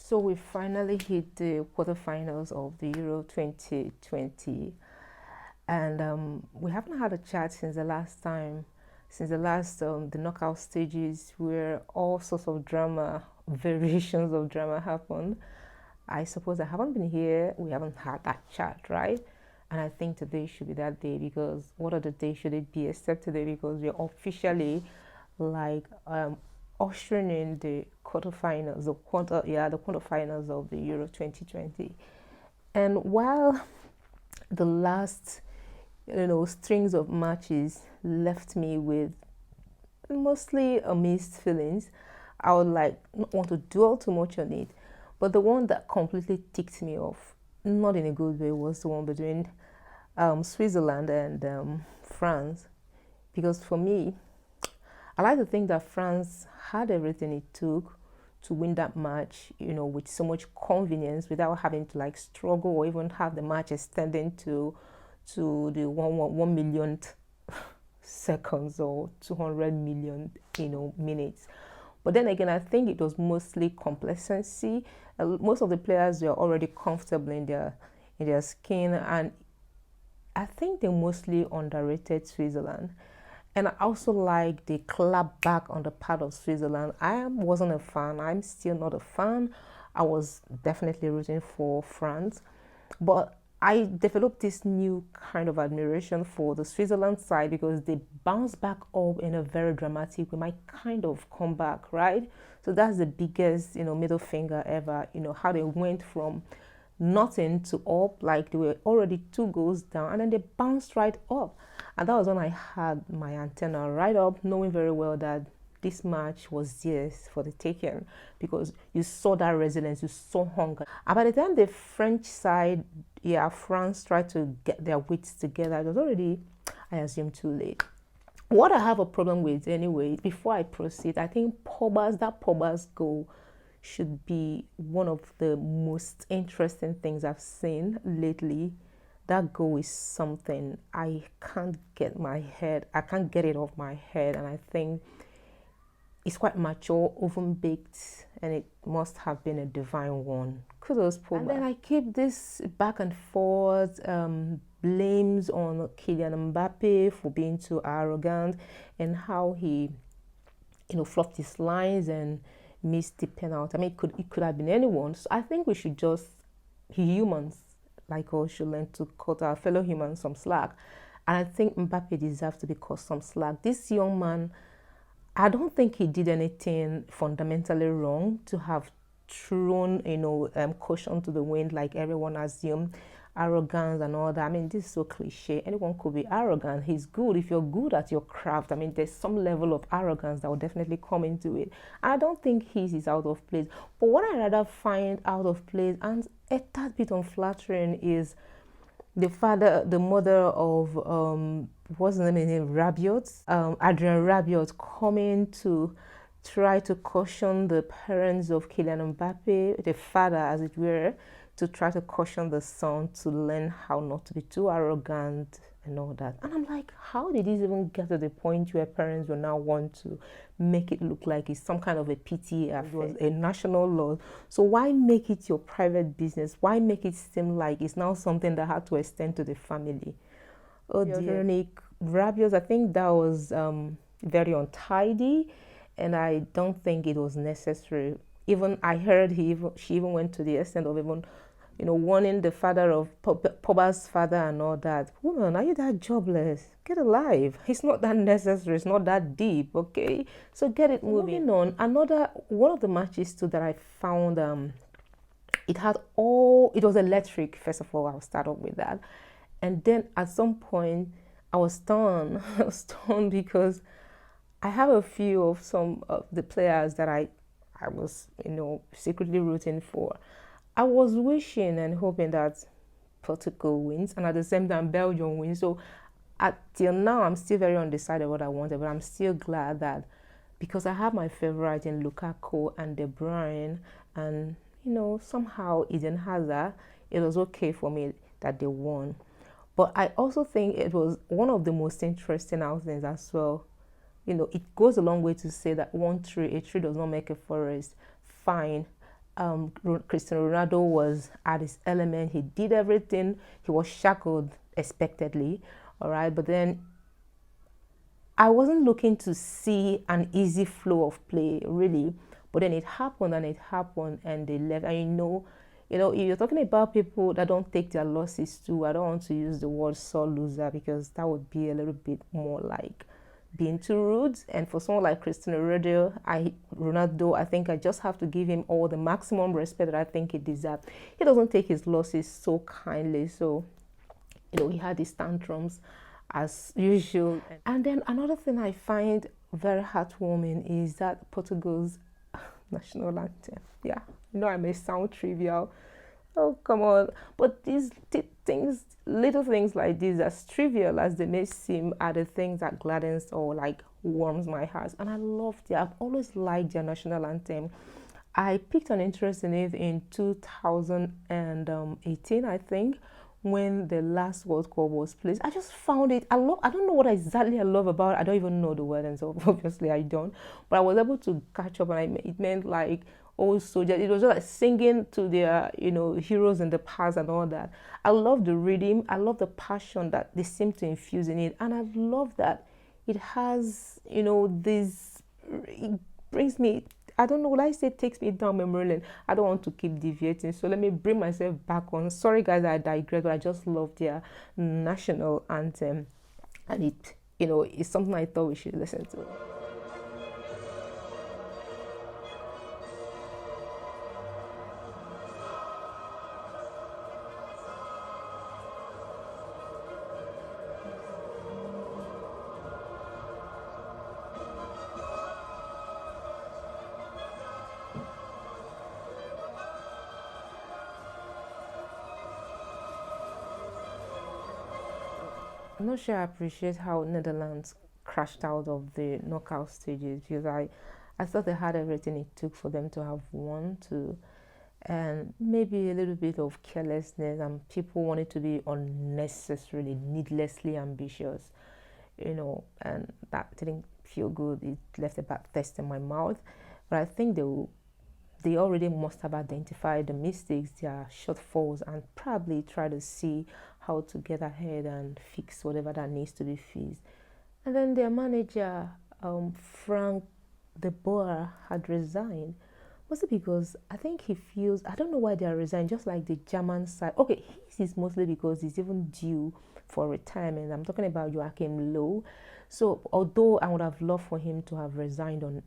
So we finally hit the quarterfinals of the Euro 2020, and we haven't had a chat since the last time, since the last the knockout stages where all sorts of drama, variations of drama happened. I suppose I haven't been here. We haven't had that chat, right? And I think today should be that day because what other day should it be except today because we're officially like ushering in the quarterfinals, the quarterfinals of the Euro 2020. And while the last, strings of matches left me with mostly mixed feelings, I would like not want to dwell too much on it. But the one that completely ticked me off, not in a good way, was the one between Switzerland and France. Because for me, I like to think that France had everything it took to win that match, with so much convenience without having to like struggle or even have the match extending to the one millionth seconds or 200 million, minutes. But then again, I think it was mostly complacency. Most of the players were already comfortable in their skin, and I think they mostly underrated Switzerland. And I also like the clap back on the part of Switzerland. I wasn't a fan. I'm still not a fan. I was definitely rooting for France. But I developed this new kind of admiration for the Switzerland side because they bounce back up in a very dramatic way, might kind of come back, right? So that's the biggest, middle finger ever, how they went from nothing to up, like they were already 2 goals down, and then they bounced right up. And that was when I had my antenna right up, knowing very well that this match was theirs for the taking because you saw that resilience, you saw hunger. And by the time the French side, France tried to get their wits together, it was already, I assume, too late. What I have a problem with anyway, before I proceed, I think Pogba's goal should be one of the most interesting things I've seen lately. That goal is something I can't get it off my head, and I think it's quite mature, oven baked, and it must have been a divine one. Kudos, Pogba. And then I keep this back and forth blames on Kylian Mbappe for being too arrogant and how he, flopped his lines and missed the penalty. I mean, it could have been anyone. So I think we should just, humans like us, should learn to cut our fellow humans some slack. And I think Mbappe deserves to be cut some slack. This young man, I don't think he did anything fundamentally wrong to have thrown, caution to the wind like everyone assumed, arrogance and all that. I mean, this is so cliche. Anyone could be arrogant. He's good. If you're good at your craft, I mean, there's some level of arrogance that will definitely come into it. I don't think his is out of place. But what I rather find out of place and a tad bit unflattering is the mother of what's the name, Rabiot, Adrian Rabiot, coming to try to caution the parents of Kylian Mbappe, the father, as it were, to try to caution the son to learn how not to be too arrogant and all that. And I'm like, how did this even get to the point where parents will now want to make it look like it's some kind of a PTA affair, a national law? So why make it your private business? Why make it seem like it's now something that had to extend to the family? Oh dear. Veronique Rabiot, I think that was very untidy, and I don't think it was necessary. Even I heard she even went to the extent of even, warning the father of Pogba's father and all that. Woman, are you that jobless? Get alive. It's not that necessary. It's not that deep, okay? So get it moving on. Another one of the matches too that I found it was electric. First of all, I'll start off with that. And then at some point I was stunned. I was stunned because I have a few of some of the players that I was, secretly rooting for. I was wishing and hoping that Portugal wins and at the same time Belgium wins. So till now, I'm still very undecided what I wanted, but I'm still glad that because I have my favorite in Lukaku and De Bruyne and, somehow Eden Hazard, it was okay for me that they won. But I also think it was one of the most interesting outings as well. It goes a long way to say that a tree does not make a forest. Fine. Cristiano Ronaldo was at his element. He did everything. He was shackled expectedly, all right. But then I wasn't looking to see an easy flow of play, really. But then it happened and it happened, and they left. And if you're talking about people that don't take their losses too, I don't want to use the word sore loser because that would be a little bit more like being too rude. And for someone like Cristiano Ronaldo, I think I just have to give him all the maximum respect that I think he deserves. He doesn't take his losses so kindly. So, he had his tantrums as usual. And then another thing I find very heartwarming is that Portugal's national anthem. Yeah, I may sound trivial. Oh, come on. But these things, little things like these, as trivial as they may seem, are the things that gladdens or like warms my heart. And I love it. I've always liked their national anthem. I picked an interest in it in 2018, I think, when the last World Cup was played. I just found it. I don't know what exactly I love about it. I don't even know the word, and so obviously I don't. But I was able to catch up, and it meant like also it was just like singing to their heroes in the past and all that. I love the rhythm. I love the passion that they seem to infuse in it, and I love that it has this. It brings me. I don't know what I say, takes me down memory lane. I don't want to keep deviating, so let me bring myself back on. Sorry guys, I digress, but I just love their national anthem, and it's something I thought we should listen to. I'm not sure I appreciate how Netherlands crashed out of the knockout stages because I thought they had everything it took for them to have won to, and maybe a little bit of carelessness and people wanted to be unnecessarily, needlessly ambitious, and that didn't feel good. It left a bad taste in my mouth. But I think they already must have identified the mistakes, their shortfalls, and probably try to see how to get ahead and fix whatever that needs to be fixed. And then their manager, Frank de Boer, had resigned. Mostly because I think he feels, I don't know why they are resigned, just like the German side. Okay, his is mostly because he's even due for retirement. I'm talking about Joachim Low. So although I would have loved for him to have resigned on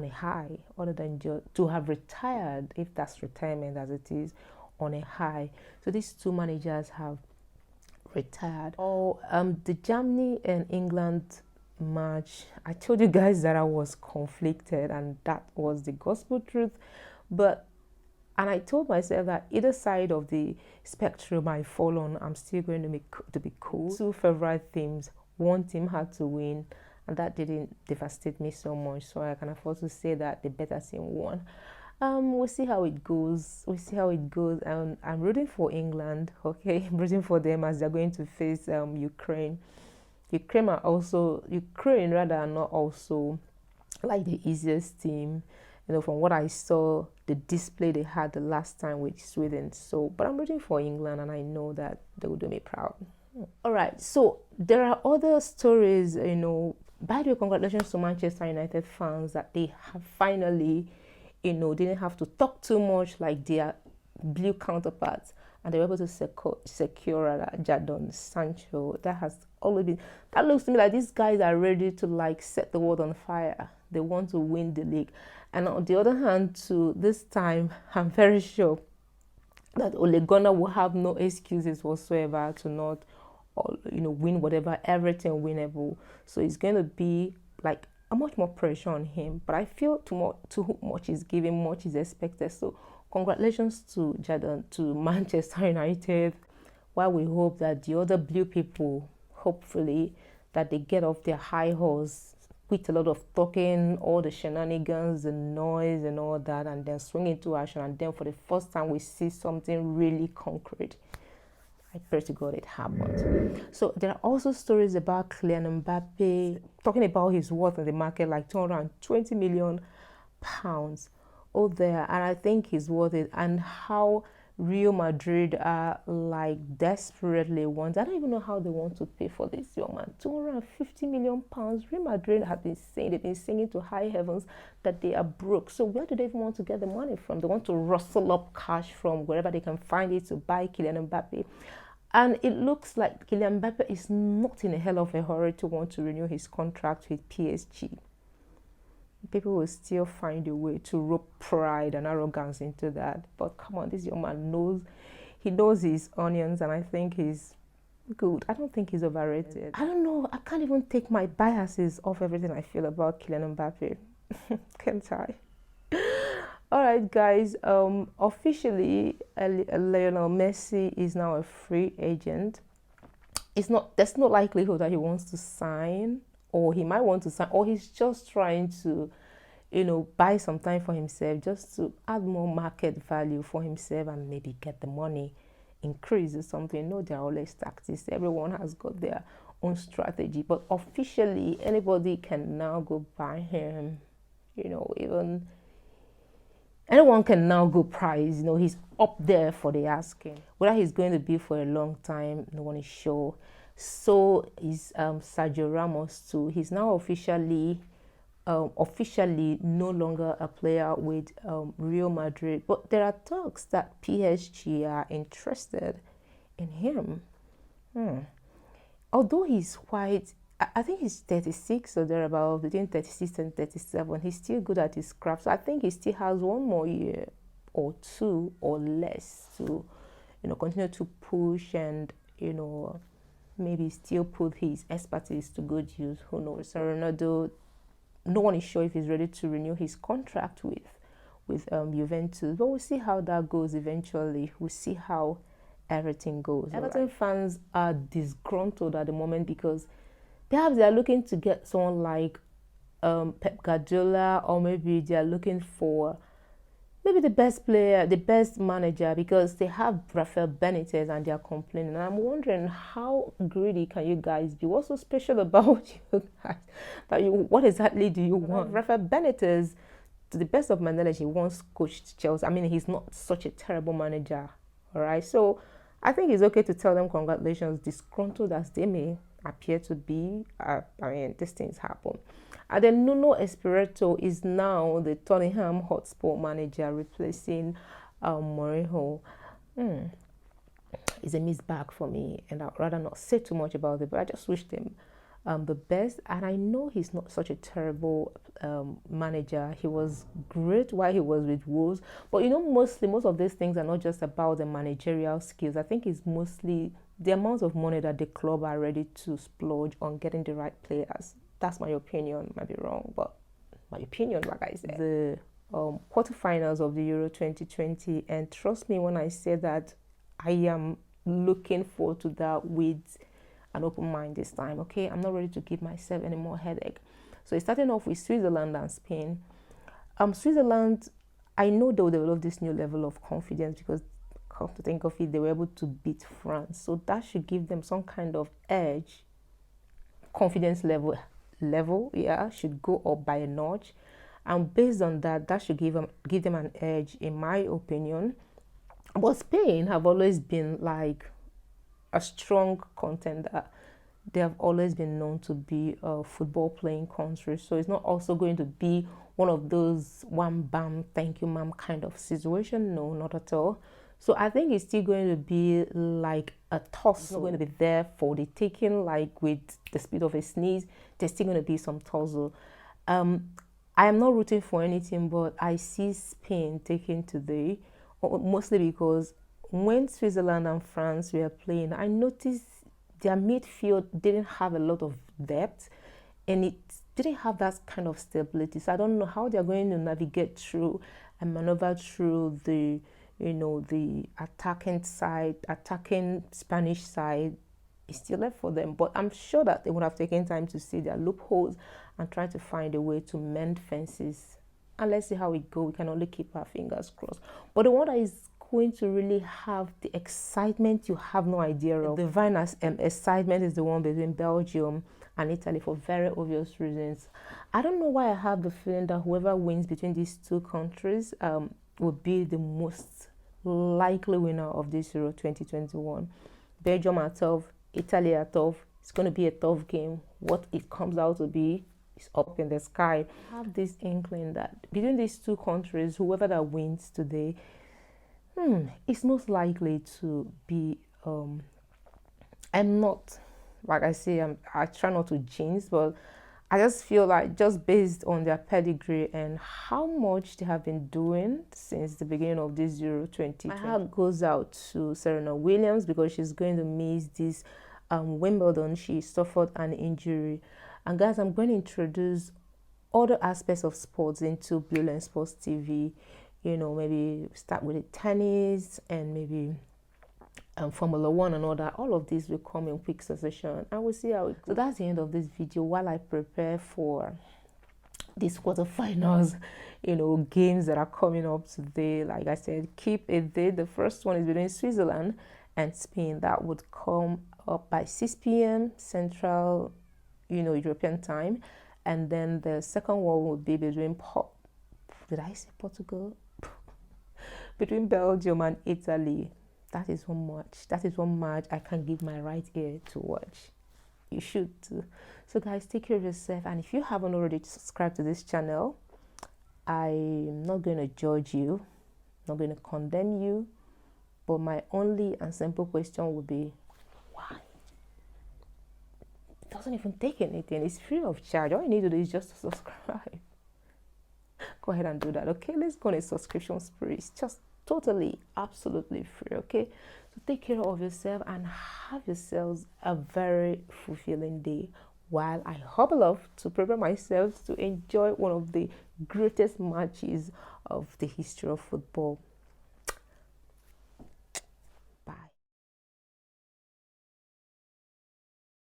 a high, other than to have retired, if that's retirement as it is, on a high. So these two managers have retired. The Germany and England match, I told you guys that I was conflicted, and that was the gospel truth. And I told myself that either side of the spectrum I fall on, I'm still going to be cool. Two favorite teams. One team had to win, and that didn't devastate me so much. So I can afford to say that the better team won. We'll see how it goes. I'm rooting for England. Okay, I'm rooting for them as they're going to face Ukraine. Ukraine are not also like the easiest team. From what I saw, the display they had the last time with Sweden. So, but I'm rooting for England, and I know that they will do me proud. All right. So there are other stories. By the way, congratulations to Manchester United fans that they have finally, didn't have to talk too much like their blue counterparts, and they were able to secure Jadon Sancho. That looks to me like these guys are ready to like set the world on fire. They want to win the league. And on the other hand, too, this time I'm very sure that Ole Gunnar will have no excuses whatsoever to not, win everything winnable. So it's going to be like a much more pressure on him. But I feel too much is given, much is expected. So congratulations to Jadon, to Manchester United. While we hope that the other blue people, hopefully, that they get off their high horse, quit a lot of talking, all the shenanigans, the noise and all that, and then swing into action. And then for the first time, we see something really concrete. I pray to God it happens. So there are also stories about Kylian Mbappe talking about his worth in the market, like £220 million. out there, and I think he's worth it. And how Real Madrid are like desperately want. I don't even know how they want to pay for this young man. 250 million pounds. Real Madrid have been saying, they've been singing to high heavens that they are broke. So where do they even want to get the money from? They want to rustle up cash from wherever they can find it to buy Kylian Mbappe. And it looks like Kylian Mbappe is not in a hell of a hurry to want to renew his contract with PSG. People will still find a way to rope pride and arrogance into that. But come on, this young man knows his onions, and I think he's good. I don't think he's overrated. I don't know. I can't even take my biases off everything I feel about Kylian Mbappe. Can't I? All right, guys. Officially, Lionel Messi is now a free agent. There's no likelihood that he wants to sign, or he might want to sign, or he's just trying to, buy some time for himself, just to add more market value for himself and maybe get the money increase or something. No, there are always tactics. Everyone has got their own strategy, but officially anybody can now go buy him. Even anyone can now go price. He's up there for the asking. Whether he's going to be for a long time, no one is sure. So is Sergio Ramos too. He's now officially no longer a player with Real Madrid. But there are talks that PSG are interested in him. Although he's quite, I think he's 36 or thereabouts, between 36 and 37. He's still good at his craft. So I think he still has one more year or two or less to, continue to push and, maybe still put his expertise to good use. Who knows? So Ronaldo, no one is sure if he's ready to renew his contract with Juventus. But we'll see how that goes eventually. We'll see how everything goes. Everton fans are disgruntled at the moment because perhaps they are looking to get someone like Pep Guardiola, or maybe they are looking for maybe the best player, the best manager, because they have Rafael Benitez and they are complaining. And I'm wondering, how greedy can you guys be? What's so special about you guys? What exactly do you want? Rafael Benitez, to the best of my knowledge, he once coached Chelsea. I mean, he's not such a terrible manager, all right? So I think it's okay to tell them congratulations, disgruntled as they may appear to be. These things happen. And then Nuno Espirito is now the Tottenham Hotspur manager, replacing Mourinho. It's a mixed bag for me, and I'd rather not say too much about it, but I just wish them the best. And I know he's not such a terrible manager. He was great while he was with Wolves, but most of these things are not just about the managerial skills. I think it's mostly the amount of money that the club are ready to splurge on getting the right players. That's my opinion. Might be wrong, but my opinion, like I said. The quarterfinals of the Euro 2020, and trust me when I say that I am looking forward to that with an open mind this time. Okay, I'm not ready to give myself any more headache. So it's starting off with Switzerland and Spain. Switzerland, I know they will develop this new level of confidence because, come to think of it, they were able to beat France. So that should give them some kind of edge. Confidence level should go up by a notch, and based on that should give them an edge, in my opinion. But Spain have always been like a strong contender. They have always been known to be a football playing country, so it's not also going to be one of those one bam thank you ma'am kind of situation. No, not at all. So I think it's still going to be like a toss. It's not going to be there for the taking, like with the speed of a sneeze. There's still going to be some tussle. I am not rooting for anything, but I see Spain taking today, mostly because when Switzerland and France were playing, I noticed their midfield didn't have a lot of depth, and it didn't have that kind of stability. So I don't know how they're going to navigate through and maneuver through the attacking Spanish side is still left for them. But I'm sure that they would have taken time to see their loopholes and try to find a way to mend fences. And let's see how it goes. We can only keep our fingers crossed. But the one that is going to really have the excitement you have no idea of, the divine excitement, is the one between Belgium and Italy for very obvious reasons. I don't know why I have the feeling that whoever wins between these two countries will be the most likely winner of this Euro 2021. Belgium are tough, Italy are tough. It's going to be a tough game. What it comes out to be is up in the sky. I have this inkling that between these two countries, whoever that wins today, it's most likely to be. I'm not, like I say, I try not to jinx, but I just feel like just based on their pedigree and how much they have been doing since the beginning of this Euro 2020. My heart goes out to Serena Williams because she's going to miss this Wimbledon. She suffered an injury. And guys, I'm going to introduce other aspects of sports into Blue Lens Sports TV. You know, maybe start with the tennis and maybe Formula One and all that. All of these will come in quick succession and we'll see how it goes. So that's the end of this video while I prepare for these quarterfinals, you know, games that are coming up today. Like I said, keep it there. The first one is between Switzerland and Spain. That would come up by 6 p.m. Central, you know, European time. And then the second one would be between did I say Portugal? Between Belgium and Italy. That is one match. That is one match I can give my right ear to watch. You should too. So guys, take care of yourself. And if you haven't already subscribed to this channel, I'm not going to judge you, not going to condemn you. But my only and simple question would be, why? It doesn't even take anything. It's free of charge. All you need to do is just to subscribe. Go ahead and do that, okay? Let's go on a subscription spree. It's just totally, absolutely free, okay? So take care of yourself and have yourselves a very fulfilling day while I hobble off to prepare myself to enjoy one of the greatest matches of the history of football.